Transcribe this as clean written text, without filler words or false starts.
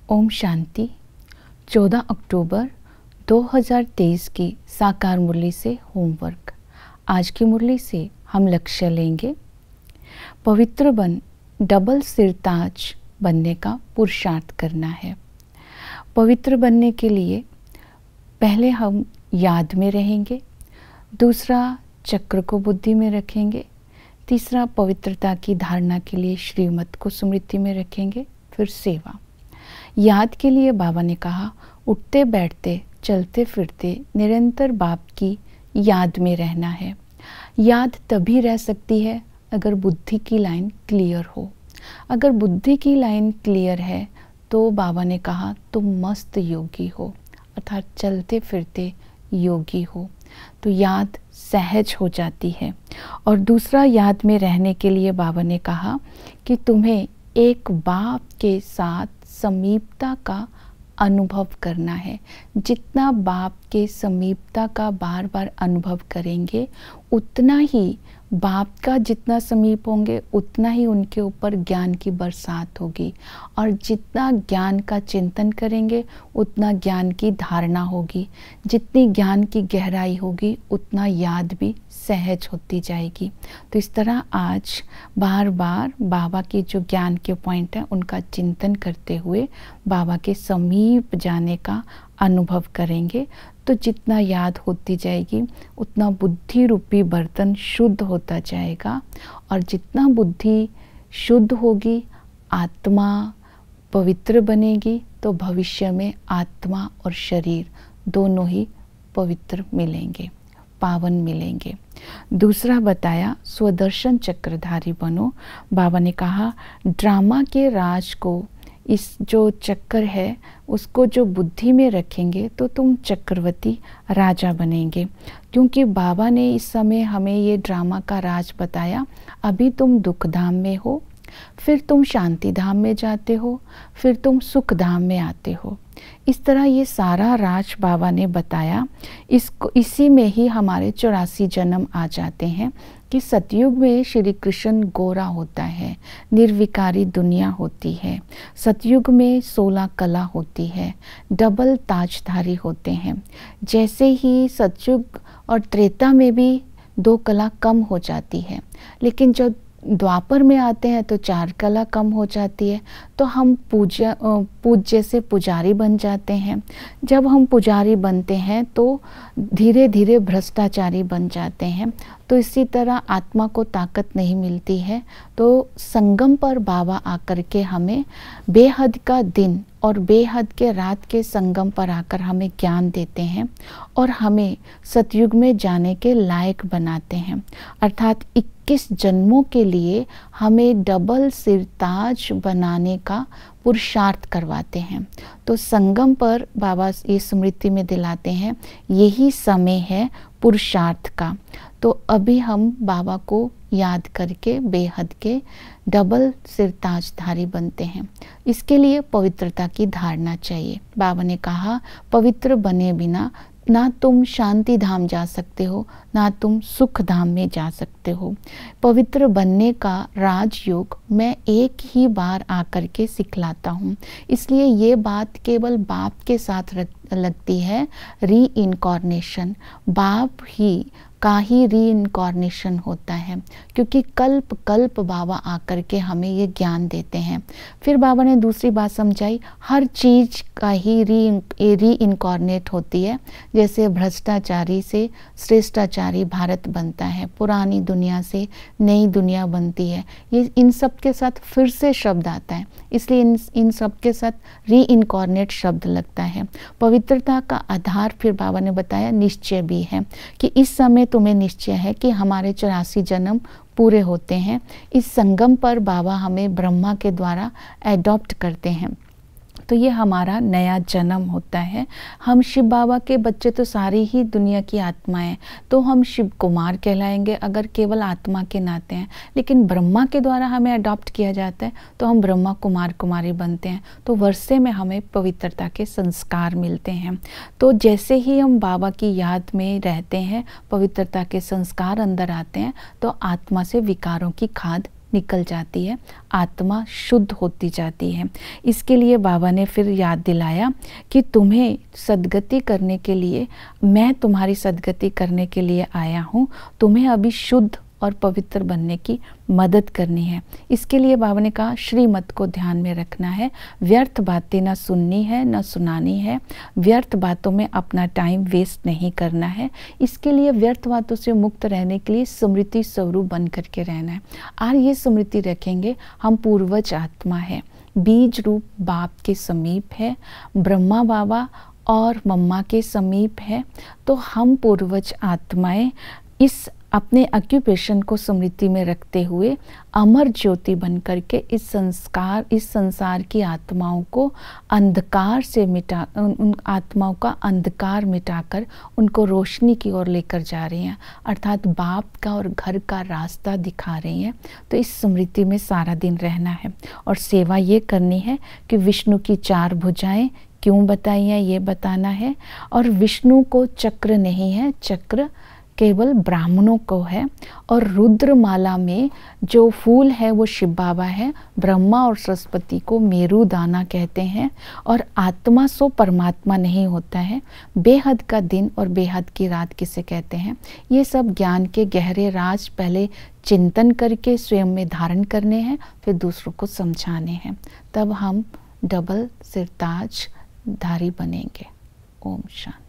ओम शांति। 14 अक्टूबर 2023 की साकार मुरली से होमवर्क। आज की मुरली से हम लक्ष्य लेंगे पवित्र बन डबल सिरताज बनने का पुरुषार्थ करना है। पवित्र बनने के लिए पहले हम याद में रहेंगे, दूसरा चक्र को बुद्धि में रखेंगे, तीसरा पवित्रता की धारणा के लिए श्रीमत को स्मृति में रखेंगे, फिर सेवा। याद के लिए बाबा ने कहा, उठते बैठते चलते फिरते निरंतर बाप की याद में रहना है। याद तभी रह सकती है अगर बुद्धि की लाइन क्लियर हो। अगर बुद्धि की लाइन क्लियर है तो बाबा ने कहा तुम मस्त योगी हो, अर्थात चलते फिरते योगी हो, तो याद सहज हो जाती है। और दूसरा याद में रहने के लिए बाबा ने कहा कि तुम्हें एक बाप के साथ समीपता का अनुभव करना है। जितना बाप के समीपता का बार बार अनुभव करेंगे, उतना ही बाप का जितना समीप होंगे उतना ही उनके ऊपर ज्ञान की बरसात होगी, और जितना ज्ञान का चिंतन करेंगे उतना ज्ञान की धारणा होगी। जितनी ज्ञान की गहराई होगी उतना याद भी सहज होती जाएगी। तो इस तरह आज बार बार बाबा की जो ज्ञान के पॉइंट हैं उनका चिंतन करते हुए बाबा के समीप जाने का अनुभव करेंगे। तो जितना याद होती जाएगी उतना बुद्धि रूपी बर्तन शुद्ध होता जाएगा, और जितना बुद्धि शुद्ध होगी, आत्मा पवित्र बनेगी, तो भविष्य में आत्मा और शरीर दोनों ही पवित्र मिलेंगे, पावन मिलेंगे। दूसरा बताया स्वदर्शन चक्रधारी बनो। बाबा ने कहा ड्रामा के राज को, इस जो चक्कर है उसको जो बुद्धि में रखेंगे तो तुम चक्रवर्ती राजा बनेंगे। क्योंकि बाबा ने इस समय हमें ये ड्रामा का राज बताया। अभी तुम दुख धाम में हो, फिर तुम शांति धाम में जाते हो, फिर तुम सुख धाम में आते हो। इस तरह ये सारा राज बाबा ने बताया। इसी में ही हमारे 84 जन्म आ जाते हैं कि सतयुग में श्री कृष्ण गोरा होता है, निर्विकारी दुनिया होती है। सतयुग में 16 कला होती है, डबल ताजधारी होते हैं। जैसे ही सतयुग और त्रेता में भी 2 कला कम हो जाती है, लेकिन जब द्वापर में आते हैं तो 4 कला कम हो जाती है। तो हम पूज्य से पुजारी बन जाते हैं। जब हम पुजारी बनते हैं तो धीरे धीरे भ्रष्टाचारी बन जाते हैं। तो इसी तरह आत्मा को ताकत नहीं मिलती है। तो संगम पर बाबा आकर के हमें बेहद का दिन और बेहद के रात के संगम पर आकर हमें ज्ञान देते हैं और हमें सतयुग में जाने के लायक बनाते हैं। अर्थात 21 जन्मों के लिए हमें डबल सिरताज बनाने का पुरुषार्थ करवाते हैं। तो संगम पर बाबा ये स्मृति में दिलाते हैं, यही समय है पुरुषार्थ का। तो अभी हम बाबा को याद करके बेहद के डबल सिरताजधारी बनते हैं। इसके लिए पवित्रता की धारणा चाहिए। बाबा ने कहा पवित्र बने बिना ना तुम शांति धाम जा सकते हो, ना तुम सुख धाम में जा सकते हो। पवित्र बनने का राजयोग मैं एक ही बार आकर के सिखलाता हूँ। इसलिए ये बात केवल बाप के साथ लगती है। री इनकॉर्नेशन बाप ही का ही री इनकॉर्नेशन होता है, क्योंकि कल्प कल्प बाबा आकर के हमें ये ज्ञान देते हैं। फिर बाबा ने दूसरी बात समझाई, हर चीज़ का ही री इनकॉर्नेट होती है। जैसे भ्रष्टाचारी से श्रेष्ठाचारी भारत बनता है, पुरानी दुनिया से नई दुनिया बनती है। ये इन सब के साथ फिर से शब्द आता है, इसलिए इन सब के साथ री इनकॉर्नेट शब्द लगता है। पवित्रता का आधार फिर बाबा ने बताया निश्चय भी है कि इस समय तुम्हें निश्चय है कि हमारे 84 जन्म पूरे होते हैं। इस संगम पर बाबा हमें ब्रह्मा के द्वारा एडॉप्ट करते हैं, तो ये हमारा नया जन्म होता है। हम शिव बाबा के बच्चे तो सारी ही दुनिया की आत्माएं, तो हम शिव कुमार कहलाएंगे अगर केवल आत्मा के नाते हैं। लेकिन ब्रह्मा के द्वारा हमें अडॉप्ट किया जाता है तो हम ब्रह्मा कुमार कुमारी बनते हैं। तो वर्षे में हमें पवित्रता के संस्कार मिलते हैं। तो जैसे ही हम बाबा की याद में रहते हैं, पवित्रता के संस्कार अंदर आते हैं, तो आत्मा से विकारों की खाद निकल जाती है, आत्मा शुद्ध होती जाती है। इसके लिए बाबा ने फिर याद दिलाया कि तुम्हें सद्गति करने के लिए, मैं तुम्हारी सद्गति करने के लिए आया हूँ, तुम्हें अभी शुद्ध और पवित्र बनने की मदद करनी है। इसके लिए बाबा ने कहा श्रीमत को ध्यान में रखना है, व्यर्थ बातें ना सुननी है ना सुनानी है, व्यर्थ बातों में अपना टाइम वेस्ट नहीं करना है। इसके लिए व्यर्थ बातों से मुक्त रहने के लिए स्मृति स्वरूप बन करके रहना है। और ये स्मृति रखेंगे हम पूर्वज आत्मा है, बीज रूप बाप के समीप है, ब्रह्मा बाबा और मम्मा के समीप है। तो हम पूर्वज आत्माएं इस अपने ऑक्यूपेशन को स्मृति में रखते हुए अमर ज्योति बन करके इस संसार की आत्माओं को अंधकार से उन आत्माओं का अंधकार मिटाकर उनको रोशनी की ओर लेकर जा रही हैं, अर्थात बाप का और घर का रास्ता दिखा रही हैं। तो इस स्मृति में सारा दिन रहना है और सेवा ये करनी है कि विष्णु की 4 भुजाएं क्यों बताई हैं ये बताना है। और विष्णु को चक्र नहीं है, चक्र केवल ब्राह्मणों को है। और रुद्रमाला में जो फूल है वो शिव बाबा है। ब्रह्मा और सरस्वती को मेरु दाना कहते हैं। और आत्मा सो परमात्मा नहीं होता है। बेहद का दिन और बेहद की रात किसे कहते हैं, ये सब ज्ञान के गहरे राज पहले चिंतन करके स्वयं में धारण करने हैं, फिर दूसरों को समझाने हैं। तब हम डबल सिरताज धारी बनेंगे। ओम शांति।